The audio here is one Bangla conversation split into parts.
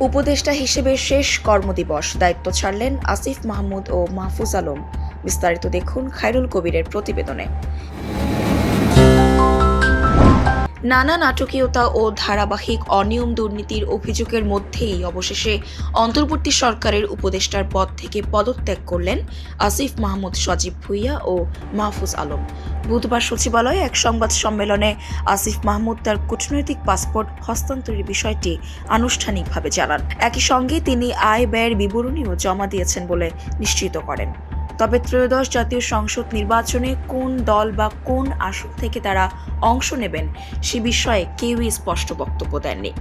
উপদেষ্টা হিসেবে শেষ কর্মদিবস দায়িত্ব ছাড়লেন আসিফ মাহমুদ ও মাহফুজ আলম। বিস্তারিত দেখুন খায়রুল কবিরের প্রতিবেদনে। নানা নাটকীয়তা ও ধারাবাহিক অনিয়ম দুর্নীতির অভিযোগের মধ্যেই অবশেষে অন্তর্বর্তী সরকারের উপদেষ্টার পদ থেকে পদত্যাগ করলেন আসিফ মাহমুদ, সজীব ভুঁইয়া ও মাহফুজ আলম। বুধবার সচিবালয়ে এক সংবাদ সম্মেলনে আসিফ মাহমুদ তার কূটনৈতিক পাসপোর্ট হস্তান্তরের বিষয়টি আনুষ্ঠানিকভাবে জানান। একই সঙ্গে তিনি আয় ব্যয়ের বিবরণীও জমা দিয়েছেন বলে নিশ্চিত করেন। তবে ত্রয়োদশ জাতীয় সংসদ নির্বাচনে কোন দল বা কোন আসন থেকে তারা অংশ নেবেন সে বিষয়ে কেউই স্পষ্ট বক্তব্য দেননি।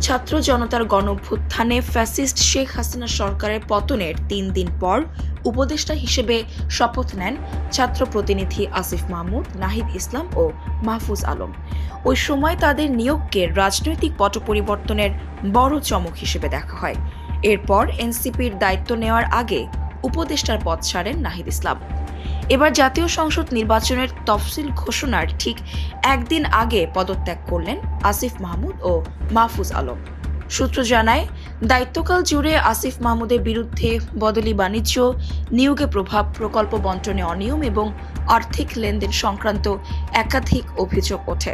ছাত্র জনতার গণঅভ্যুত্থানে ফ্যাসিস্ট শেখ হাসিনা সরকারের পতনের 3 দিন পর উপদেষ্টা হিসেবে শপথ নেন ছাত্র প্রতিনিধি আসিফ মাহমুদ, নাহিদ ইসলাম ও মাহফুজ আলম। ওই সময় তাদের নিয়োগকে রাজনৈতিক পট পরিবর্তনের বড় চমক হিসেবে দেখা হয়। এরপর এনসিপির দায়িত্ব নেওয়ার আগে উপদেষ্টার পদ ছাড়েন নাহিদ ইসলাম। এবার জাতীয় সংসদ নির্বাচনের তফসিল ঘোষণার ঠিক একদিন আগে পদত্যাগ করলেন আসিফ মাহমুদ ও মাহফুজ আলম। সূত্র জানায়, দায়িত্বকাল জুড়ে আসিফ মাহমুদের বিরুদ্ধে বদলি বাণিজ্য, নিয়োগে প্রভাব, প্রকল্প বণ্টনে অনিয়ম এবং আর্থিক লেনদেন সংক্রান্ত একাধিক অভিযোগ ওঠে।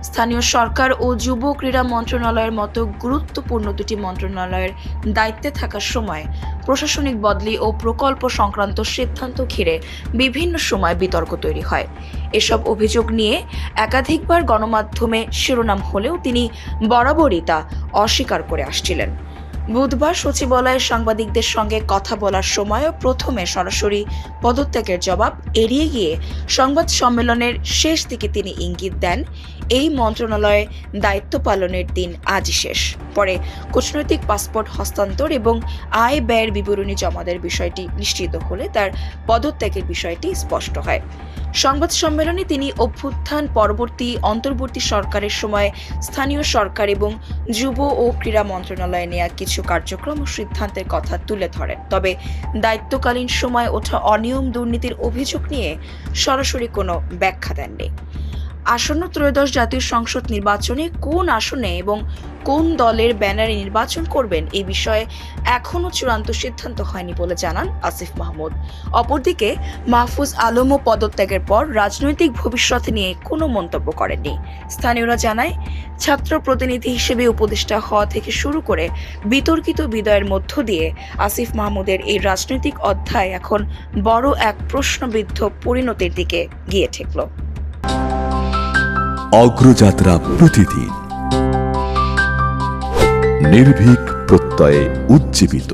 স্থানীয় সরকার ও যুব ক্রীড়া মন্ত্রণালয়ের মতো গুরুত্বপূর্ণ দুটি মন্ত্রণালয়ের দায়িত্বে থাকার সময় প্রশাসনিক বদলি ও প্রকল্প সংক্রান্ত সিদ্ধান্ত ঘিরে বিভিন্ন সময় বিতর্ক তৈরি হয়। এসব অভিযোগ নিয়ে একাধিকবার গণমাধ্যমে শিরোনাম হলেও তিনি বরাবরই তা অস্বীকার করে আসছিলেন। বুধবার সচিবালয়ে সাংবাদিকদের সঙ্গে কথা বলার সময়ও প্রথমে সরাসরি পদত্যাগের জবাব এড়িয়ে গিয়ে সংবাদ সম্মেলনের শেষ দিকে তিনি ইঙ্গিত দেন, এই মন্ত্রণালয়ে দায়িত্ব পালনের দিন আজই শেষ। পরে কূটনৈতিক পাসপোর্ট হস্তান্তর এবং আয় ব্যয়ের বিবরণী জমাদের বিষয়টি নিশ্চিত হলে তার পদত্যাগের বিষয়টি স্পষ্ট হয়। সংবাদ সম্মেলনে তিনি অভ্যুত্থান পরবর্তী অন্তর্বর্তী সরকারের সময় স্থানীয় সরকার এবং যুব ও ক্রীড়া মন্ত্রণালয়ে নেওয়া কিছু কার্যক্রম ও সিদ্ধান্তের কথা তুলে ধরেন। তবে দায়িত্বকালীন সময় ওঠা অনিয়ম দুর্নীতির অভিযোগ নিয়ে সরাসরি কোনো ব্যাখ্যা দেননি। আসন্ন ত্রয়োদশ জাতীয় সংসদ নির্বাচনে কোন আসনে এবং কোন দলের ব্যানারে নির্বাচন করবেন এই বিষয়ে এখনও চূড়ান্ত সিদ্ধান্ত হয়নি বলে জানান আসিফ মাহমুদ। অপরদিকে মাহফুজ আলমও পদত্যাগের পর রাজনৈতিক ভবিষ্যৎ নিয়ে কোনো মন্তব্য করেননি। স্থানীয়রা জানায়, ছাত্র প্রতিনিধি হিসেবে উপদেষ্টা হওয়া থেকে শুরু করে বিতর্কিত বিদায়ের মধ্য দিয়ে আসিফ মাহমুদের এই রাজনৈতিক অধ্যায় এখন বড় এক প্রশ্নবিদ্ধ পরিণতির দিকে গিয়ে ঠেকল। অগ্রযাত্রা প্রতিদিন নির্ভীক প্রত্যয়ে উজ্জীবিত।